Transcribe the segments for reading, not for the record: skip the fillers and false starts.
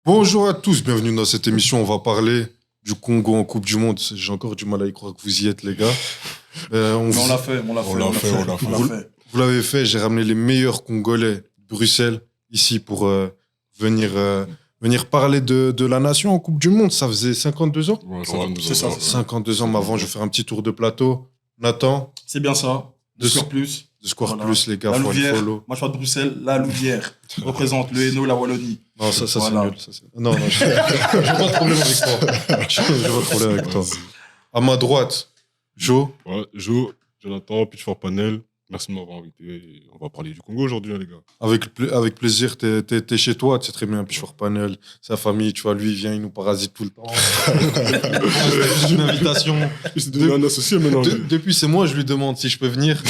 Bonjour à tous, bienvenue dans cette émission. On va parler du Congo en Coupe du Monde. J'ai encore du mal à y croire que vous y êtes, les gars. On l'a fait. Vous l'avez fait, j'ai ramené les meilleurs Congolais de Bruxelles ici pour venir parler de la nation en Coupe du Monde. Ça faisait 52 ans. Ouais, C'est ça. 52 ans, mais avant, je vais faire un petit tour de plateau. Nathan, C'est bien ça. De Score Plus. de Square Voilà. Plus, les gars, La faut le Louvière. follow. Moi, je parle de Bruxelles. La Louvière représente le Hainaut, la Wallonie. Non, ça Voilà. c'est nul. Non, j'ai pas de problème avec toi. J'ai pas de problème avec toi. À ma droite, Joe. Ouais, Jo, Jonathan, Pitchfork Panel, merci de m'avoir invité. On va parler du Congo aujourd'hui, hein, les gars. Avec plaisir, t'es chez toi, tu sais très bien, Pitchfork Panel, sa famille, tu vois, lui, il vient, il nous parasite tout le temps. C'est juste une invitation. C'est devenu un associé maintenant. Depuis, c'est moi, je lui demande si je peux venir.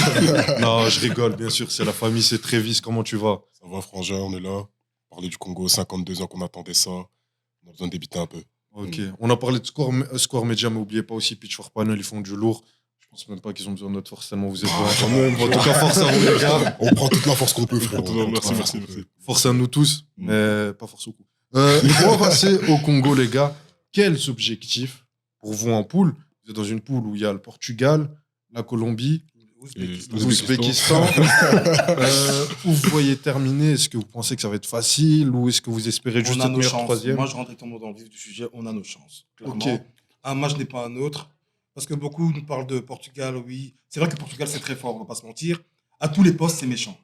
Non, je rigole, bien sûr, c'est la famille, c'est Trévis, comment tu vas? Ça va, frangin, on est là. Parler du Congo, 52 ans qu'on attendait ça. On a besoin d'éviter un peu. Ok, on a parlé de Score Media, mais n'oubliez pas aussi, Pitchfork Panel, ils font du lourd. Je pense même pas qu'ils ont besoin de notre force, tellement vous êtes bons quand même. En tout cas, force à vous, les gars. On prend toute la force qu'on peut, frérot. Merci. Force à nous tous, mais pas force au coup. On va passer au Congo, les gars. Quels objectifs pour vous en poule? Vous êtes dans une poule où il y a le Portugal, la Colombie, l'Ouzbékistan. Où vous voyez terminer? Est-ce que vous pensez que ça va être facile ou est-ce que vous espérez juste On a être nos meilleur chances. troisième? Moi, je rentre directement dans le vif du sujet. On a nos chances. Clairement. Ok. Un match n'est pas un autre. Parce que beaucoup nous parlent de Portugal, oui. C'est vrai que Portugal, c'est très fort, on va pas se mentir. À tous les postes, c'est méchant.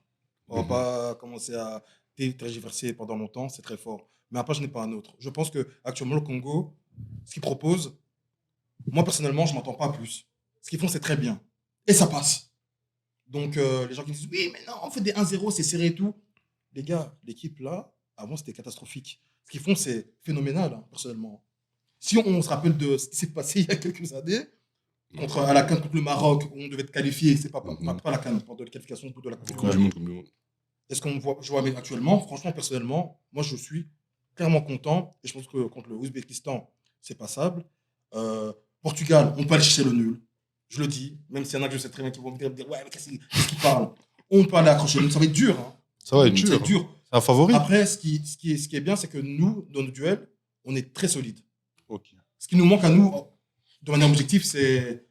On va pas commencer à tergiverser pendant longtemps, c'est très fort. Mais un match n'est pas un autre. Je pense qu'actuellement, le Congo, ce qu'il propose, moi, personnellement, je m'entends pas plus. Ce qu'ils font, c'est très bien. Et ça passe. Donc, les gens qui disent, oui, mais non, on fait des 1-0, c'est serré et tout. Les gars, l'équipe là, avant, c'était catastrophique. Ce qu'ils font, c'est phénoménal, hein, personnellement. Si on se rappelle de ce qui s'est passé il y a quelques années, à la CAN contre le Maroc, où on devait être qualifié, c'est pas la CAN, pour de la qualification de la Coupe du Monde. Est-ce qu'on voit jouer mais actuellement? Franchement, personnellement, moi, je suis clairement content. Et je pense que contre le Ouzbékistan, c'est passable. Portugal, on peut aller chercher le nul. Je le dis, même s'il y en a que je sais très bien qui vont me dire ouais, mais qu'est-ce qu'ils parlent? On peut aller accrocher le nul. Ça va être dur. Hein. Ça va être Ça va dur. être dur. C'est un favori? Après, ce qui est bien, c'est que nous, dans nos duels, on est très solides. Ok. Ce qui nous manque à nous, de manière objective, c'est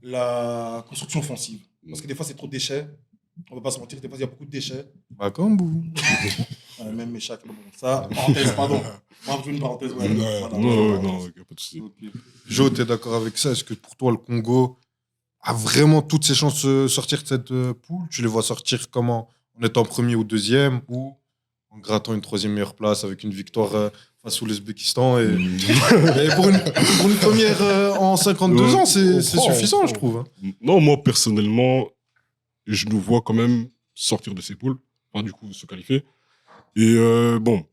la construction offensive. Parce que des fois, c'est trop de déchets. On ne va pas se mentir, des fois, il y a beaucoup de déchets. Bah, comme vous. Même mes chats. Bon, ça, parenthèse, pardon. Moi, je une parenthèse. Ouais. Voilà. Non, y a pas de souci. Ok. Jo, t'es d'accord avec ça? Est-ce que pour toi, le Congo a vraiment toutes ses chances de sortir de cette poule? Tu les vois sortir comment? En étant premier ou deuxième ou en grattant une troisième meilleure place avec une victoire face au l'Ouzbékistan et pour une première en 52 ans, c'est suffisant, je trouve. Hein. Non, moi, personnellement, je nous vois quand même sortir de ces poules. Enfin, du coup, se qualifier. Et bon,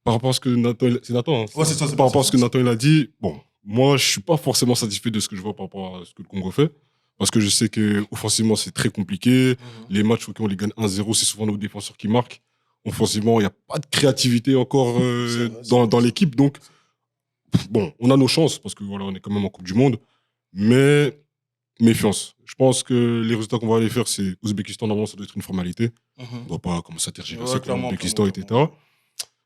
par rapport à ce que Nathan... C'est Nathan, hein, Ouais, c'est ça. par rapport à ce que Nathan il a dit, bon, moi, je suis pas forcément satisfait de ce que je vois par rapport à ce que le Congo fait. Parce que je sais qu'offensivement, c'est très compliqué. Les matchs où on les gagne 1-0, c'est souvent nos défenseurs qui marquent. Offensivement, il n'y a pas de créativité encore dans l'équipe. Donc, bon, on a nos chances parce que voilà, on est quand même en Coupe du Monde. Mais méfiance. Je pense que les résultats qu'on va aller faire, c'est Ouzbékistan, normalement, ça doit être une formalité. On ne doit pas commencer à tergiverser avec l'Ouzbékistan, etc.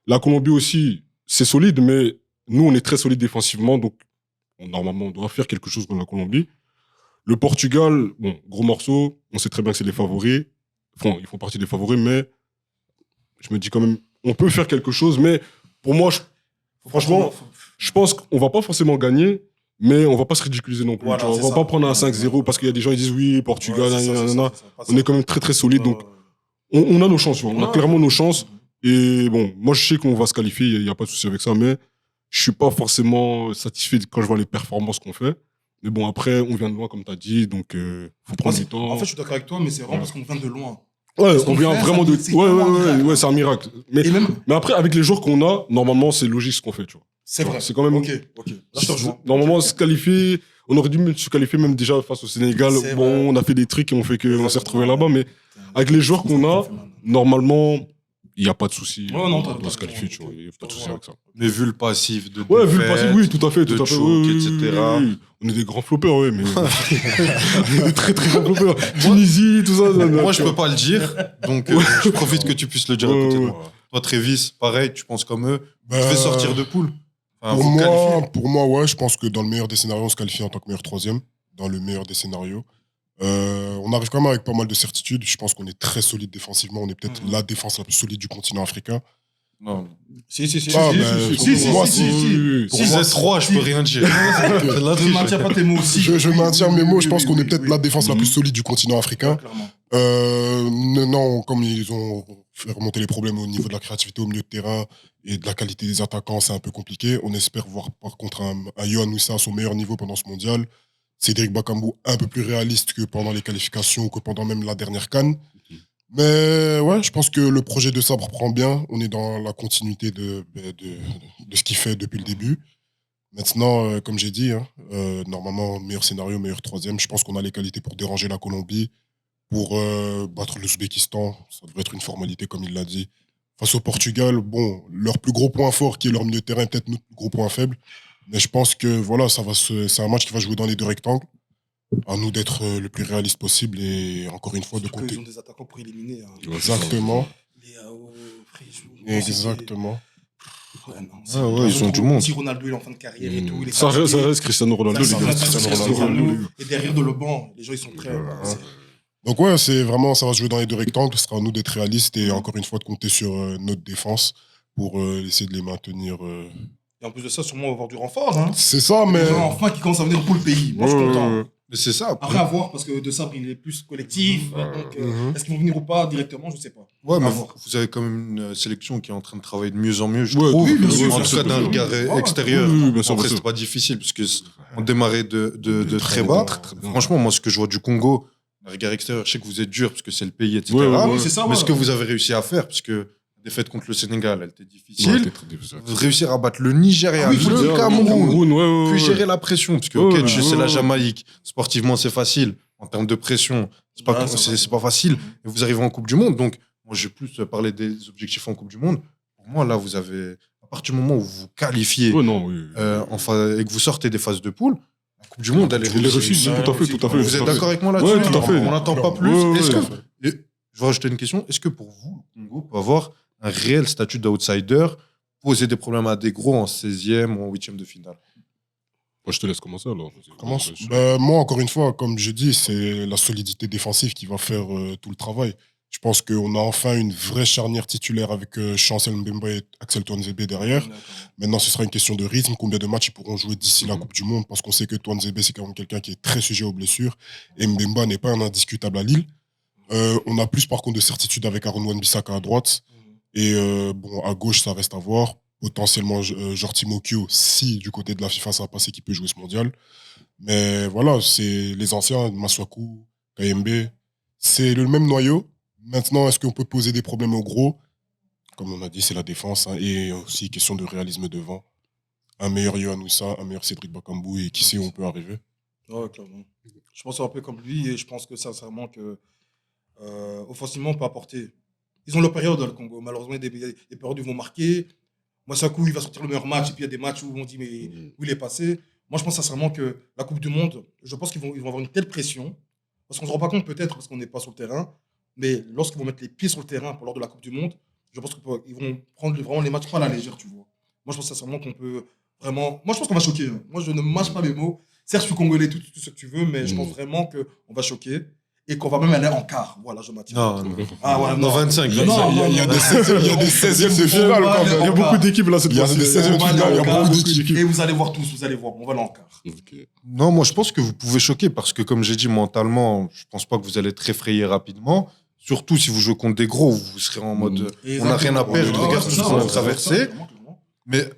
La Colombie aussi, c'est solide, mais nous, on est très solide défensivement. Donc, normalement, on doit faire quelque chose contre la Colombie. Le Portugal, bon, gros morceau. On sait très bien que c'est les favoris. Enfin, ils font partie des favoris, mais je me dis quand même, on peut faire quelque chose. Mais pour moi, franchement, je pense qu'on ne va pas forcément gagner, mais on ne va pas se ridiculiser non plus. Voilà, on ne va pas prendre un 5-0 parce qu'il y a des gens qui disent oui, Portugal, nanana. On est quand même très très solide. Donc, on a nos chances. On a clairement nos chances. Et bon, moi, je sais qu'on va se qualifier. Il n'y a pas de souci avec ça. Mais je ne suis pas forcément satisfait quand je vois les performances qu'on fait. Mais bon, après, on vient de loin, comme tu as dit. Donc, il faut prendre du temps. En fait, je suis d'accord avec toi, mais c'est vraiment parce qu'on vient de loin. Ouais, on vient vraiment de. Ouais, c'est un miracle. Mais après, avec les joueurs qu'on a, normalement, c'est logique ce qu'on fait, tu vois. C'est vrai. C'est quand même. Ok. Là, je te rejoins. Normalement, se qualifier, on aurait dû se qualifier même déjà face au Sénégal. Bon, on a fait des trucs et on fait qu'on s'est retrouvé là-bas, mais avec les joueurs qu'on a, normalement, il n'y a pas de souci. Non, on doit se qualifier, tu vois. Il n'y a pas de souci avec ça. Mais vu le passif de Ouais, vu le passif, oui, tout à fait. de choc, oui, etc. oui. On est des grands floppers, oui, mais. On est des très, très grands floppers. Tunisie, tout ça. Moi, je peux pas le dire, donc je profite que tu puisses le dire à côté de moi. Toi, Trévis, pareil, tu penses comme eux. Vous Bah, devez sortir de poule. Enfin, Pour vous qualifier. pour moi, ouais, je pense que dans le meilleur des scénarios, on se qualifie en tant que meilleur troisième. Dans le meilleur des scénarios. On arrive quand même avec pas mal de certitudes. Je pense qu'on est très solide défensivement. On est peut-être la défense la plus solide du continent africain. Non. Si. Ah, ben, pour moi, Pour 6-3, je peux rien dire. C'est de la Ne triche. maintiens pas tes mots aussi. Je maintiens mes mots. Je pense qu'on est Oui, peut-être oui. la défense la plus solide du continent africain. Clairement. Non, comme ils ont fait remonter les problèmes au niveau de la créativité au milieu de terrain et de la qualité des attaquants, c'est un peu compliqué. On espère voir par contre un Yohan Wissa à son meilleur niveau pendant ce mondial. Cédric Bakambu un peu plus réaliste que pendant les qualifications ou que pendant même la dernière CAN. Mais ouais, je pense que le projet de Sabre prend bien. On est dans la continuité de ce qu'il fait depuis le début. Maintenant, comme j'ai dit, hein, normalement, meilleur scénario, meilleur troisième. Je pense qu'on a les qualités pour déranger la Colombie, pour battre l'Ouzbékistan. Ça devrait être une formalité, comme il l'a dit. Face au Portugal, bon, leur plus gros point fort, qui est leur milieu de terrain, est peut-être notre plus gros point faible. Mais je pense que voilà, c'est un match qui va jouer dans les deux rectangles. À nous d'être le plus réaliste possible et encore une fois de Surtout compter. qu'ils ont des attaquants pour éliminer. Hein. Exactement. Léao, Frijou, Exactement. Ouais, non, Ah ouais, ils ont du monde. Si Ronaldo il est en fin de carrière et tout, il est Ça fatigué. reste Cristiano Ronaldo, les Ça gars. reste Cristiano Ronaldo. Et derrière de le banc, les gens ils sont prêts. Donc ouais, c'est vraiment, ça va se jouer dans les deux rectangles. Ce sera à nous d'être réalistes et encore une fois de compter sur notre défense pour essayer de les maintenir. Et en plus de ça, sûrement on va avoir du renfort. Hein. C'est ça, mais Les gens enfin qui commencent à venir pour le pays. Moi je suis content. Mais c'est ça. Après à voir, parce que De Sabre il est plus collectif. Donc est-ce qu'ils vont venir ou pas directement, je sais pas. Ouais, mais À vous, voir. vous avez quand même une sélection qui est en train de travailler de mieux en mieux, je Ouais, trouve. oui, bien sûr, en bien tout sûr, cas, d'un bien sûr. regard Ouais, extérieur. oui, bien sûr, Après, bien sûr. c'était pas difficile, parce que on démarrait de très bas. très bien. Franchement, moi, ce que je vois du Congo, d'un regard extérieur, je sais que vous êtes dur, parce que c'est le pays, etc. Ouais, ouais, Ah ouais. oui, c'est ça. Mais ouais. ce que vous avez réussi à faire, parce que la défaite contre le Sénégal, elle était Ouais, difficile. c'était très difficile. Vous réussir à battre le Nigeria, Ah oui, faut le le dire, Cameroun, ouais, puis ouais. gérer la pression, parce que, Ouais, ok, ouais, tu sais, c'est la ouais. Jamaïque. Sportivement, c'est facile. En termes de pression, c'est pas, Ouais, c'est vrai. c'est pas facile. Et vous arrivez en Coupe du Monde. Donc, moi, j'ai plus parlé des objectifs en Coupe du Monde. Pour moi, là, vous avez, à partir du moment où vous vous qualifiez Ouais, non, oui. et que vous sortez des phases de poule, la Coupe du Monde, elle est Il est réussi, réussie. tout à fait, tout à fait. Vous êtes d'accord avec moi là-dessus Ouais, tout à fait. On n'entend pas plus. Ouais, ouais, Est-ce ouais. que, et je vais rajouter une question. Est-ce que pour vous, le Congo peut avoir un réel statut d'outsider, poser des problèmes à des gros en 16e ou en 8e de finale? Moi, je te laisse commencer alors. Commence. Moi, encore une fois, comme je dis, c'est la solidité défensive qui va faire tout le travail. Je pense qu'on a enfin une vraie charnière titulaire avec Chancel Mbemba et Axel Touanzebe derrière. Maintenant, ce sera une question de rythme. Combien de matchs ils pourront jouer d'ici la Coupe du Monde? Parce qu'on sait que Touanzebe, c'est quand même quelqu'un qui est très sujet aux blessures. Et Mbemba n'est pas un indiscutable à Lille. On a plus, par contre, de certitude avec Aaron Wan-Bissaka à droite. Et bon, à gauche, ça reste à voir. Potentiellement, Jordi Mokio, si du côté de la FIFA, ça a passé, qui peut jouer ce mondial. Mais voilà, c'est les anciens, Masuaku, KMB. C'est le même noyau. Maintenant, est-ce qu'on peut poser des problèmes au gros? Comme on a dit, c'est la défense. Hein, et aussi, question de réalisme devant. Un meilleur Yohan Wissa, un meilleur Cédric Bakambu. Et qui sait où on peut arriver? Ouais, clairement. Je pense un peu comme lui et je pense que sincèrement que offensivement, on peut apporter. Ils ont leur période dans le Congo. Malheureusement, il y a des périodes où ils vont marquer. Moi, c'est un coup, il va sortir le meilleur match et puis il y a des matchs où on dit mais où il est passé. Moi, je pense sincèrement que la Coupe du Monde, je pense qu'ils vont avoir une telle pression parce qu'on ne se rend pas compte peut-être parce qu'on n'est pas sur le terrain, mais lorsqu'ils vont mettre les pieds sur le terrain lors de la Coupe du Monde, je pense qu'ils vont prendre vraiment les matchs pas à la légère, tu vois. Moi, je pense sincèrement qu'on peut vraiment. Moi, je pense qu'on va choquer. Hein. Moi, je ne mâche pas mes mots. Certes, je suis congolais, tout ce que tu veux, mais je pense vraiment qu'on va choquer et qu'on va même aller en quart. Voilà, je m'attire. Non, Ah ouais, non, 25. Non, non, Il y a non, des 16e de finale quand même. Il y a beaucoup d'équipes là cette Il y a fois-ci. des 16e On va aller finale, il y en a quart. beaucoup d'équipes. Et vous allez voir tous, vous allez voir. On va aller en quart. Non, moi je pense que vous pouvez choquer parce que, comme j'ai dit, mentalement, je pense pas que vous allez être effrayé rapidement. Surtout si vous jouez contre des gros, vous serez en mode on n'a rien à perdre, regarde tout ce qu'on a traversé. Mais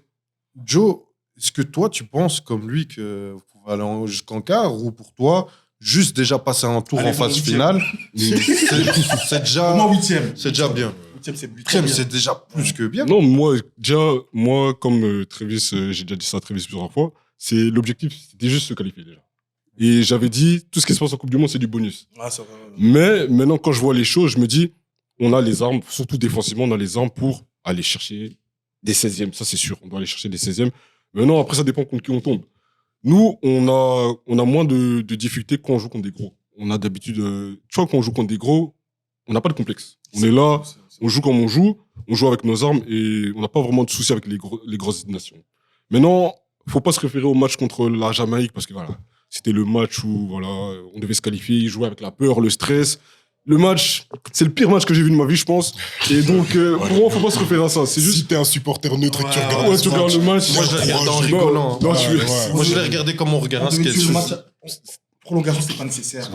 Joe, est-ce que toi tu penses comme lui que vous pouvez aller jusqu'en quart ou pour toi, juste déjà passer un tour Allez, en phase huitième. finale, c'est Au moins déjà, 8e. c'est déjà bien. 8e, c'est Huitième, c'est déjà plus que bien. Non, moi, comme Trévis, j'ai déjà dit ça à Trévis plusieurs fois, c'est l'objectif, c'était juste se qualifier déjà. Et j'avais dit, tout ce qui se passe en Coupe du Monde, c'est du bonus. Ah, ça va. Mais maintenant, quand je vois les choses, je me dis, on a les armes, surtout défensivement, on a les armes pour aller chercher des 16e. Ça, c'est sûr. On doit aller chercher des 16e. Maintenant, après, ça dépend contre qui on tombe. Nous, on a moins de difficultés quand on joue contre des gros. On a d'habitude, tu vois, quand on joue contre des gros, on n'a pas de complexe. On est là, on joue comme on joue avec nos armes et on n'a pas vraiment de soucis avec les grosses nations. Maintenant, faut pas se référer au match contre la Jamaïque parce que voilà, c'était le match où voilà, on devait se qualifier, jouer avec la peur, le stress. Le match, c'est le pire match que j'ai vu de ma vie, je pense. Et donc, pour moi, faut pas se référer à ça. C'est Si juste. t'es un supporter neutre et que tu regardes Ouais, tu regardes le match. Moi, je l'ai regardé en Ouais, rigolant. Non, ouais, tu- ouais. Moi, je l'ai regardé comme on regarde un On devait sketch. tuer le match. Prolongation, c'était pas nécessaire.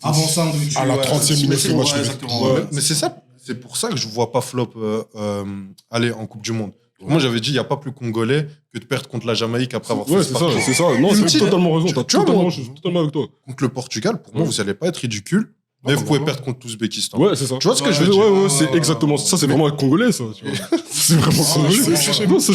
Avant ça, on devait tuer. À la 30e minute, le match devait- exactement. Ouais, mais c'est ça, c'est pour ça que je vois pas flop aller en Coupe du Monde. Moi, j'avais dit, il n'y a pas plus congolais que de perdre contre la Jamaïque après avoir Ouais, fait c'est ce ça, parcours. c'est ça. Non, Une c'est petite- totalement raison. tu vois, Je suis totalement avec toi. Contre le Portugal, pour moi, Ouais. vous n'allez pas être ridicule, mais vous pouvez perdre contre l'Ouzbékistan. Ouais, c'est ça. Tu vois ce que je veux Ouais, dire ouais, c'est exactement ça. C'est vraiment congolais, ça. Tu vois. C'est vraiment congolais. Non, ça, c'est chez nous, ça.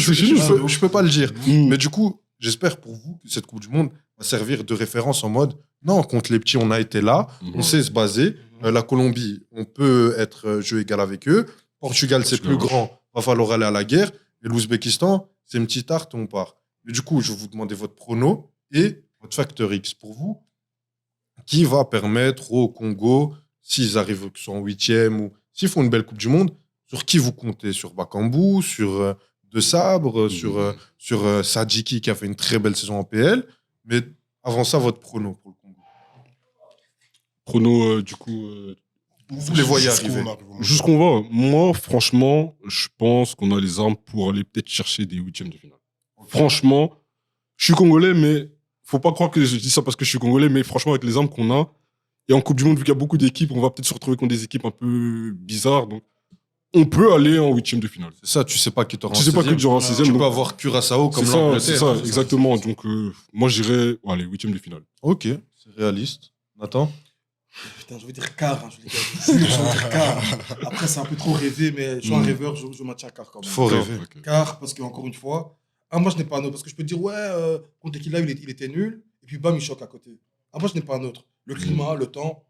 Je peux pas le dire. Mm. Mais du coup, j'espère pour vous que cette Coupe du Monde va servir de référence en mode non, contre les petits, on a été là, on sait se baser. La Colombie, on peut être jeu égal avec eux. Portugal, c'est plus grand, va falloir aller à la guerre. Et l'Ouzbékistan, c'est une petite tarte, on part. Mais du coup, je vais vous demander votre prono et votre facteur X pour vous. Qui va permettre au Congo, s'ils arrivent qu'ils sont en 8e ou s'ils font une belle Coupe du Monde, sur qui vous comptez? Sur Bakambu, sur De Sabre, sur Sadiki qui a fait une très belle saison en PL. Mais avant ça, votre prono pour le Congo. Prono, du coup, Vous les voyez Jusqu'où arriver. on arrive au jusqu'où on va. Moi, franchement, je pense qu'on a les armes pour aller peut-être chercher des 8e de finale. Franchement, je suis congolais, mais faut pas croire que je dis ça parce que je suis congolais, mais franchement, avec les armes qu'on a, et en Coupe du Monde, vu qu'il y a beaucoup d'équipes, on va peut-être se retrouver contre des équipes un peu bizarres. Donc, on peut aller en 8e de finale. C'est ça, tu sais pas qui t'aura en Tu sais pas que 16e. tu auras en 16e. Tu donc- peux avoir Curaçao comme C'est ça, l'Angleterre. c'est ça, exactement. Donc, moi, j'irais, allez, 8e de finale. Ok, c'est réaliste. Nathan? Putain, je veux dire quart, hein, je veux dire quart. Après, c'est un peu trop rêvé, mais je suis un rêveur, je maintiens quart quand même. Faut rêver. Ok. Car, parce qu'encore une fois, moi je n'ai pas un autre. Parce que je peux dire, ouais, contre l'équipe là, il était nul, et puis bam, il choque à côté. Moi je n'ai pas un autre. Le climat, le temps.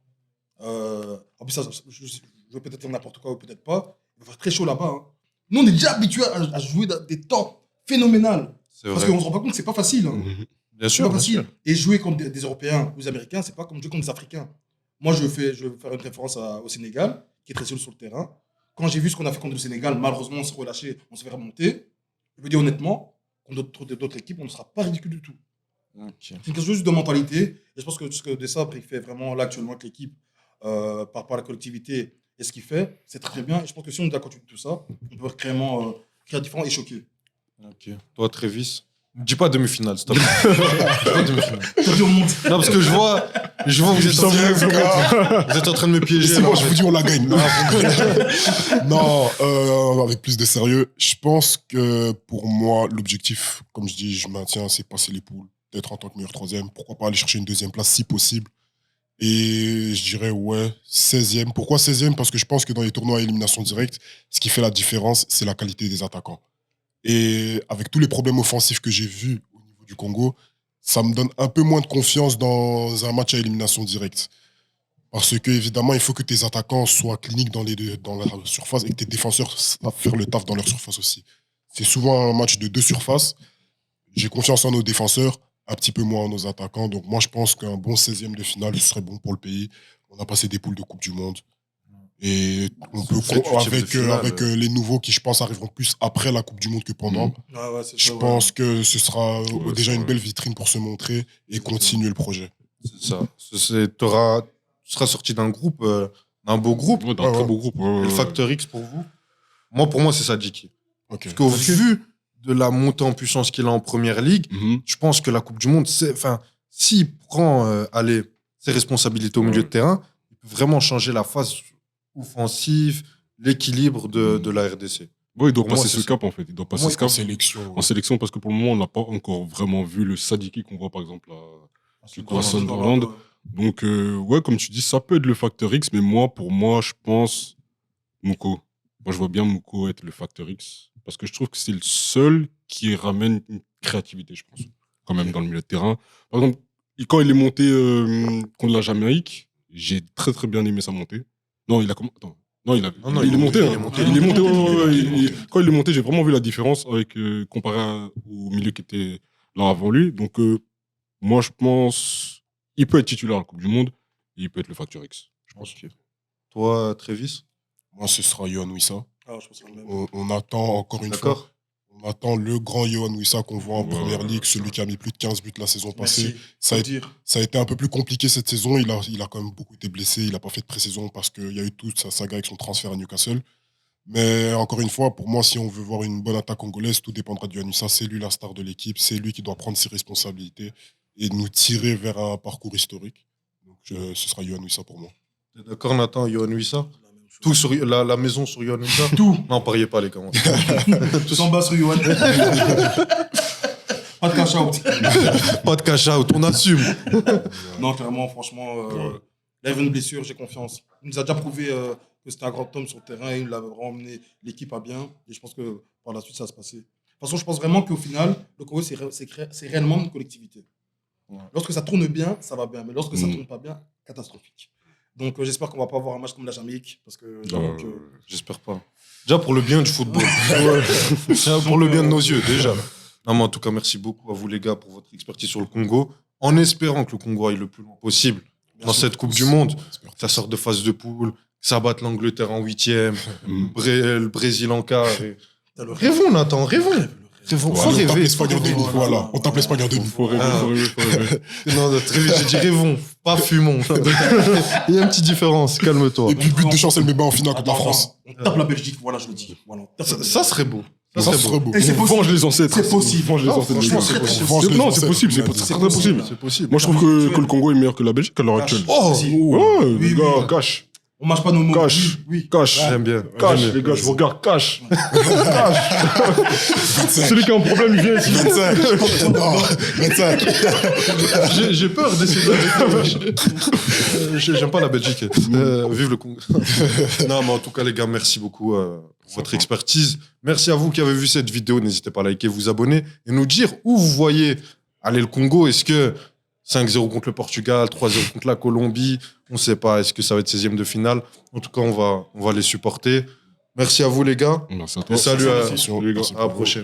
En plus, ça, je veux peut-être dire n'importe quoi ou peut-être pas. Il va faire très chaud là-bas. Hein. Nous, on est déjà habitués à jouer dans des temps phénoménaux. C'est Parce vrai. qu'on se rend pas compte que c'est pas facile. Hein. Mhm. Bien C'est sûr, pas bien facile. sûr. Et jouer contre des Européens ou des Américains, c'est pas comme jouer contre des Africains. Moi, je vais faire une référence au Sénégal, qui est très seul sur le terrain. Quand j'ai vu ce qu'on a fait contre le Sénégal, malheureusement, on s'est relâché, on s'est fait remonter. Je veux dire honnêtement, contre d'autres équipes, on ne sera pas ridicule du tout. C'est une question juste de mentalité. Et je pense que ce que Desabre il fait vraiment là actuellement avec l'équipe, par rapport à la collectivité et ce qu'il fait, c'est très bien. Et je pense que si on doit continuer tout ça, on peut vraiment créer différent et choquer. Ok. Toi, Trévis? Dis pas demi-finale, s'il te plaît. Dis pas demi-finale. Aujourd'hui, on monte. Non, parce que je vois que vous êtes en train de me piéger. C'est là, bon, en je fait. vous dis, on la gagne. Non, avec plus de sérieux, je pense que pour moi, l'objectif, comme je dis, je maintiens, c'est passer les poules, d'être en tant que meilleur troisième. Pourquoi pas aller chercher une deuxième place si possible. Et je dirais, ouais, 16e. Pourquoi 16e? Parce que je pense que dans les tournois à élimination directe, ce qui fait la différence, c'est la qualité des attaquants. Et avec tous les problèmes offensifs que j'ai vus au niveau du Congo, ça me donne un peu moins de confiance dans un match à élimination directe. Parce que évidemment, il faut que tes attaquants soient cliniques dans la surface et que tes défenseurs savent faire le taf dans leur surface aussi. C'est souvent un match de deux surfaces. J'ai confiance en nos défenseurs, un petit peu moins en nos attaquants. Donc moi, je pense qu'un bon 16e de finale, ce serait bon pour le pays. On a passé des poules de Coupe du Monde. Et on peut, Cette huitième de finale, avec les nouveaux qui, je pense, arriveront plus après la Coupe du Monde que pendant. Ouais, c'est Je ça, ouais. pense que ce sera Ouais, déjà c'est une vrai. belle vitrine pour se montrer et continuer le projet. C'est ça. Tu seras sorti d'un groupe, d'un beau groupe. Ouais, d'un Ouais, très ouais. beau groupe. Et le facteur X pour vous? Pour moi, c'est Sadiki. Ok. Parce qu'au vu de la montée en puissance qu'il a en première ligue, Mhm. je pense que la Coupe du Monde, s'il prend ses responsabilités au milieu de terrain, il peut vraiment changer la phase offensive, l'équilibre de la RDC. Ouais, il doit Pour moi, passer c'est ce ça. cap, en fait. Il doit passer Moi, ce cap En sélection. en sélection parce que pour le moment, on n'a pas encore vraiment vu le Sadiki qu'on voit, par exemple, du coup, à Sunderland. Sunderland. Donc, ouais, comme tu dis, ça peut être le facteur X, mais pour moi, je pense Mouko. Moi, je vois bien Mouko être le facteur X parce que je trouve que c'est le seul qui ramène une créativité, je pense, quand même, dans le milieu de terrain. Par exemple, quand il est monté contre la Jamaïque, j'ai très, très bien aimé sa montée. Non, il a comment attends. Non, il est monté. il hein. est monté. Il est monté, ouais, ouais, ouais. Il est monté. Quand il est monté, j'ai vraiment vu la différence comparé au milieu qui était là avant lui. Donc, moi, je pense il peut être titulaire à la Coupe du Monde et il peut être le facteur X. Je pense. Ok. Toi, Trévis? Moi, ce sera Yohan Wissa. Ah, je pense que c'est le même. On attend encore une fois. D'accord. On attend le grand Yohan Wissa qu'on voit en Ouais, première ouais, ligue, ouais. celui qui a mis plus de 15 buts la saison passée. Merci. Ça a, Faut été, dire. ça a été un peu plus compliqué cette saison. Il a quand même beaucoup été blessé. Il n'a pas fait de pré-saison parce qu'il y a eu toute sa saga avec son transfert à Newcastle. Mais encore une fois, pour moi, si on veut voir une bonne attaque congolaise, tout dépendra de Yohan Wissa. C'est lui la star de l'équipe. C'est lui qui doit prendre ses responsabilités et nous tirer vers un parcours historique. Donc, ce sera Yohan Wissa pour moi. T'es d'accord, Nathan, Yohan Wissa? La même chose. Tout sur la maison sur Yohan Wissa? Tout. Non, pariez pas, les gars. Tout en bas sur Yohan. Pas de cash out. Pas de cash out, on assume. Non, clairement, franchement, là, il y avait une blessure, j'ai confiance. Il nous a déjà prouvé que c'était un grand homme sur le terrain, il a vraiment emmené l'équipe à bien. Et je pense que par la suite, ça va se passer. De toute façon, je pense vraiment qu'au final, le Congo, c'est réellement une collectivité. Ouais. Lorsque ça tourne bien, ça va bien. Mais lorsque ça ne tourne pas bien, catastrophique. Donc, j'espère qu'on ne va pas avoir un match comme la Jamaïque. Parce que j'avoue que. J'espère pas. Déjà pour le bien du football. Déjà pour le bien de nos yeux, déjà. Non, mais en tout cas, merci beaucoup à vous, les gars, pour votre expertise sur le Congo. En espérant que le Congo aille le plus loin possible dans cette Coupe du Monde. Que ça sorte de phase de poule, que ça batte l'Angleterre en 8e, le Brésil en quart. T'as le Rêvons, Nathan, rêvons. Rêvons. Faut On tape rêver. l'Espagne en demi. Voilà, on tape l'Espagne en demi. Faut rêver, faut rêver, faut rêver. Non, très vite, j'ai dit rêvons, pas fumons. Il y a une petite différence, calme-toi. Et puis, but de Chancel Mbemba en finale contre la Attends, France. On tape la Belgique, voilà, je le dis. Voilà, on tape la Ça serait beau. Ça Ça serait serait beau. beau. Et c'est possible. Venge les ancêtres. C'est possible. Venge les Non, ancêtres. franchement, c'est possible. Venge les Non, c'est ancêtres. possible, c'est C'est très possible. C'est possible. Moi, je trouve que le Congo est meilleur que la Belgique à l'heure actuelle. Oh, Ouais, Oui, les gars, oui. cash. On mâche pas nos mots. Cash. Oui. Cash. j'aime bien. Cash, J'aime bien. les gars, je vous regarde, cash. Cash. Celui qui a un problème, il vient ici. 25. Non, 25. J'ai peur d'essayer de... J'aime pas la Belgique. Vive le Congo. Non, mais en tout cas, les gars, merci beaucoup pour votre expertise. Merci à vous qui avez vu cette vidéo. N'hésitez pas à liker, vous abonner et nous dire où vous voyez aller le Congo. Est-ce que 5-0 contre le Portugal, 3-0 contre la Colombie, on ne sait pas. Est-ce que ça va être 16e de finale? En tout cas, on va les supporter. Merci à vous, les gars. Merci à Et toi. salut à Attention, les gars. merci à la pour vous. prochaine.